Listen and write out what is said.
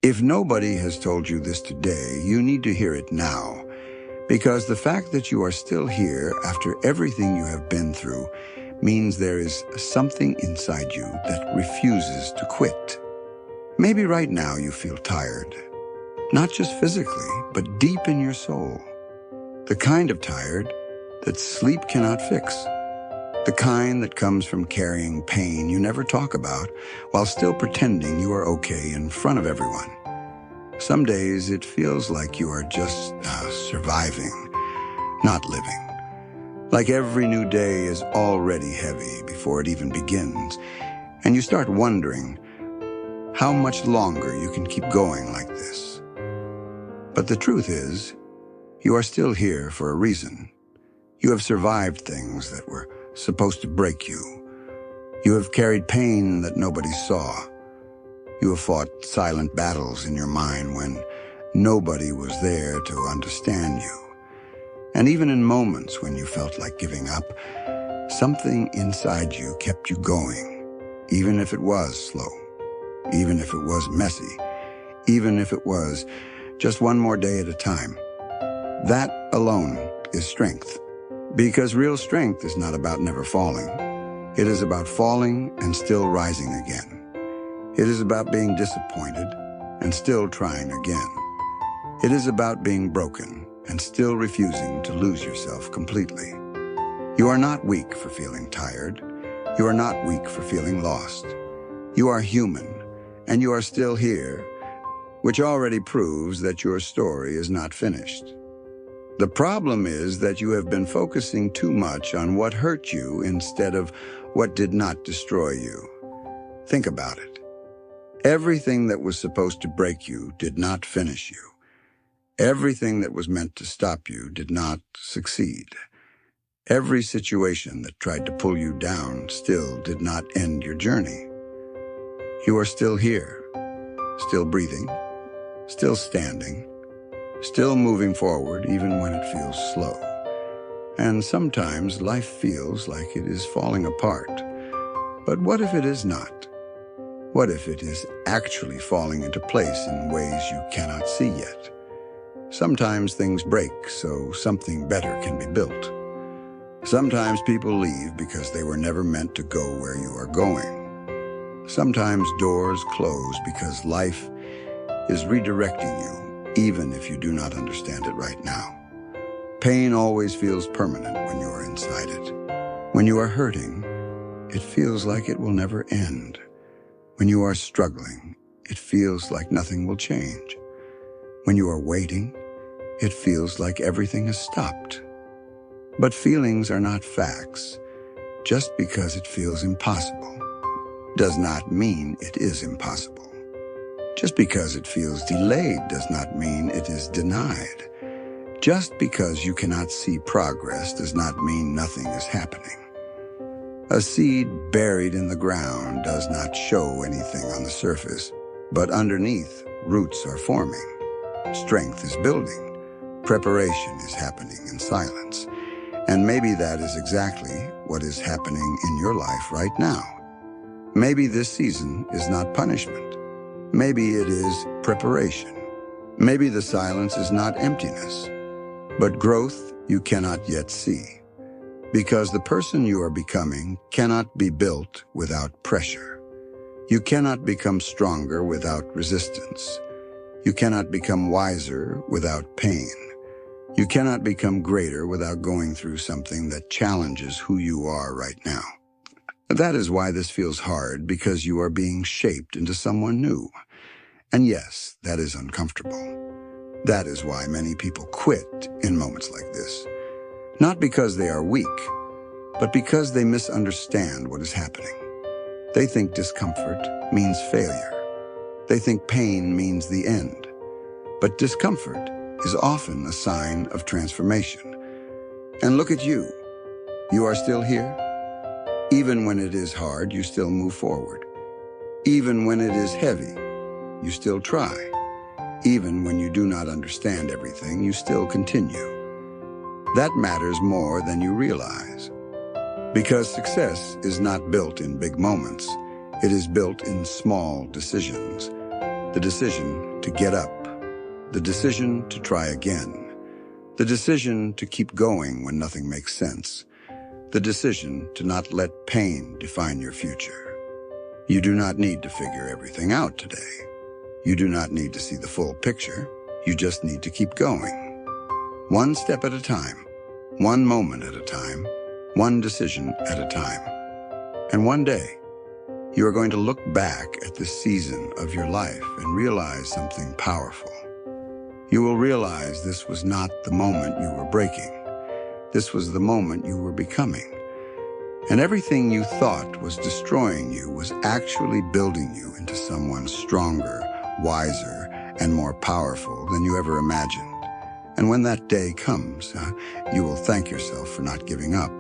If nobody has told you this today, you need to hear it now, because the fact that you are still here after everything you have been through means there is something inside you that refuses to quit. Maybe right now you feel tired, not just physically, but deep in your soul. The kind of tired that sleep cannot fix. The kind that comes from carrying pain you never talk about while still pretending you are okay in front of everyone. Some days it feels like you are just surviving, not living. Like every new day is already heavy before it even begins, and you start wondering how much longer you can keep going like this. But the truth is, you are still here for a reason. You have survived things that were supposed to break you. You have carried pain that nobody saw. You have fought silent battles in your mind when nobody was there to understand you. And even in moments when you felt like giving up, something inside you kept you going, even if it was slow, even if it was messy, even if it was just one more day at a time. That alone is strength. Because real strength is not about never falling. It is about falling and still rising again. It is about being disappointed and still trying again. It is about being broken and still refusing to lose yourself completely. You are not weak for feeling tired. You are not weak for feeling lost. You are human, and you are still here, which already proves that your story is not finished. The problem is that you have been focusing too much on what hurt you instead of what did not destroy you. Think about it. Everything that was supposed to break you did not finish you. Everything that was meant to stop you did not succeed. Every situation that tried to pull you down still did not end your journey. You are still here, still breathing, still standing, still moving forward even when it feels slow. And sometimes life feels like it is falling apart. But what if it is not? What if it is actually falling into place in ways you cannot see yet? Sometimes things break so something better can be built. Sometimes people leave because they were never meant to go where you are going. Sometimes doors close because life is redirecting you, even if you do not understand it right now. Pain always feels permanent when you are inside it. When you are hurting, it feels like it will never end. When you are struggling, it feels like nothing will change. When you are waiting, it feels like everything has stopped. But feelings are not facts. Just because it feels impossible does not mean it is impossible. Just because it feels delayed does not mean it is denied. Just because you cannot see progress does not mean nothing is happening. A seed buried in the ground does not show anything on the surface, but underneath, roots are forming. Strength is building. Preparation is happening in silence. And maybe that is exactly what is happening in your life right now. Maybe this season is not punishment. Maybe it is preparation. Maybe the silence is not emptiness, but growth you cannot yet see. Because the person you are becoming cannot be built without pressure. You cannot become stronger without resistance. You cannot become wiser without pain. You cannot become greater without going through something that challenges who you are right now. That is why this feels hard, because you are being shaped into someone new. And yes, that is uncomfortable. That is why many people quit in moments like this. Not because they are weak, but because they misunderstand what is happening. They think discomfort means failure. They think pain means the end. But discomfort is often a sign of transformation. And look at you. You are still here. Even when it is hard, you still move forward. Even when it is heavy, you still try. Even when you do not understand everything, you still continue. That matters more than you realize. Because success is not built in big moments. It is built in small decisions. The decision to get up. The decision to try again. The decision to keep going when nothing makes sense. The decision to not let pain define your future. You do not need to figure everything out today. You do not need to see the full picture. You just need to keep going. One step at a time. One moment at a time. One decision at a time. And one day, you are going to look back at this season of your life and realize something powerful. You will realize this was not the moment you were breaking. This was the moment you were becoming. And everything you thought was destroying you was actually building you into someone stronger, wiser, and more powerful than you ever imagined. And when that day comes, you will thank yourself for not giving up.